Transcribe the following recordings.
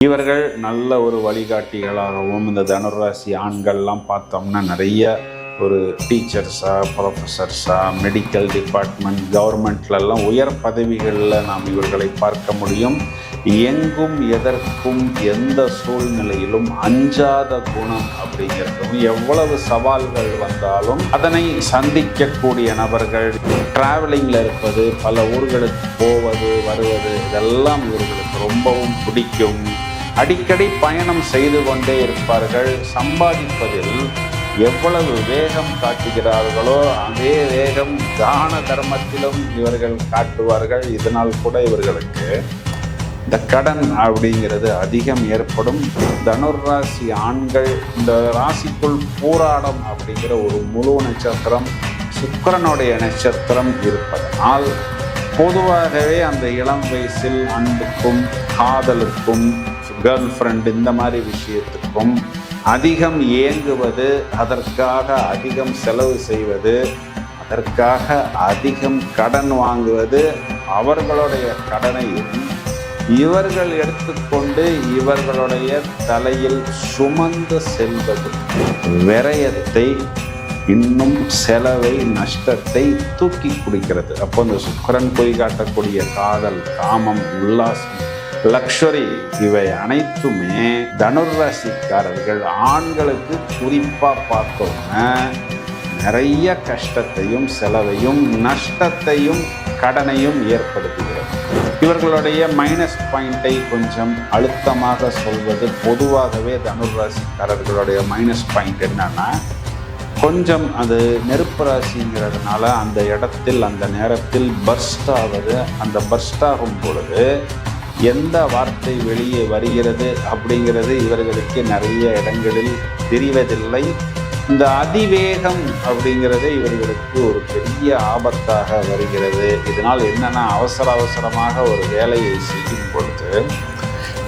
இவர்கள் நல்ல ஒரு வழிகாட்டிகளாகவும் இந்த தனுராசி ஆண்கள்லாம் பார்த்தோம்னா நிறைய ஒரு டீச்சர்ஸாக, ப்ரொஃபஸர்ஸாக, மெடிக்கல் டிபார்ட்மெண்ட், கவர்மெண்ட்லெல்லாம் உயர் பதவிகளில் நாம் இவர்களை பார்க்க முடியும். எங்கும் எதற்கும் எந்த சூழ்நிலையிலும் அஞ்சாத குணம் அப்படிங்கிறதும், எவ்வளவு சவால்கள் வந்தாலும் அதனை சந்திக்கக்கூடிய நபர்கள். டிராவலிங்கில் இருப்பது, பல ஊர்களுக்கு போவது வருவது, இதெல்லாம் இவர்களுக்கு ரொம்பவும் பிடிக்கும். அடிக்கடி பயணம் செய்து கொண்டே இருப்பார்கள். சம்பாதிப்பதில் எவ்வளவு வேகம் காட்டுகிறார்களோ அதே வேகம் தான தர்மத்திலும் இவர்கள் காட்டுவார்கள். இதனால் கூட இவர்களுக்கு இந்த கடன் அப்படிங்கிறது அதிகம் ஏற்படும். தனுராசி ஆண்கள் இந்த ராசிக்குள் பூராடம் அப்படிங்கிற ஒரு முழு நட்சத்திரம் சுக்கிரனுடைய நட்சத்திரம் இருப்பதனால் பொதுவாகவே அந்த இளம் வயசில் அன்புக்கும் காதலுக்கும் கேர்ள் ஃப்ரெண்ட் இந்த மாதிரி விஷயத்துக்கும் அதிகம் ஏங்குவது, அதற்காக அதிகம் செலவு செய்வது, அதற்காக அதிகம் கடன் வாங்குவது, அவர்களுடைய கடனையும் இவர்கள் எடுத்துக்கொண்டு இவர்களுடைய தலையில் சுமந்து செல்வது, விரயத்தை, இன்னும் செலவை, நஷ்டத்தை தூக்கி குடிக்கிறது. அப்போ இந்த சுக்கிரன் பொய் காட்டக்கூடிய காதல், காமம், உல்லாசம், லக்ஷரி இவை அனைத்துமே தனுராசிக்காரர்கள் ஆண்களுக்கு குறிப்பாக பார்த்தோம்னா நிறைய கஷ்டத்தையும் செலவையும் நஷ்டத்தையும் கடனையும் ஏற்படுத்துகிறது. இவர்களுடைய மைனஸ் பாயிண்டை கொஞ்சம் அழுத்தமாக சொல்வது, பொதுவாகவே தனுராசிக்காரர்களுடைய மைனஸ் பாயிண்ட் என்னன்னா, கொஞ்சம் அது நெருப்பு ராசிங்கிறதுனால அந்த இடத்தில் அந்த நேரத்தில் பர்ஸ்ட் ஆவது. அந்த பர்ஸ்ட் ஆகும் பொழுது எந்த வார்த்தை வெளியே வருகிறது அப்படிங்கிறது இவர்களுக்கு நிறைய இடங்களில் தெரிவதில்லை. இந்த அதிவேகம் அப்படிங்கிறது இவர்களுக்கு ஒரு பெரிய ஆபத்தாக வருகிறது. இதனால் என்னன்னா, அவசரமாக ஒரு வேலையை செய்யும் பொழுது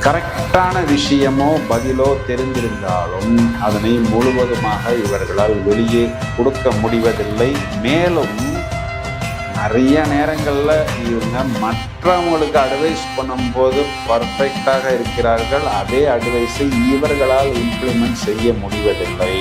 கரெக்டான விஷயமோ பதிலோ தெரிந்திருந்தாலும் அதனை முழுவதுமாக இவர்களால் வெளியே கொடுக்க முடிவதில்லை. மேலும் நிறைய நேரங்களில் இவங்க மற்றவங்களுக்கு அட்வைஸ் பண்ணும்போது பர்ஃபெக்டாக இருக்கிறார்கள். அதே அட்வைஸை இவர்களால் இம்ப்ளிமெண்ட் செய்ய முடிவதில்லை.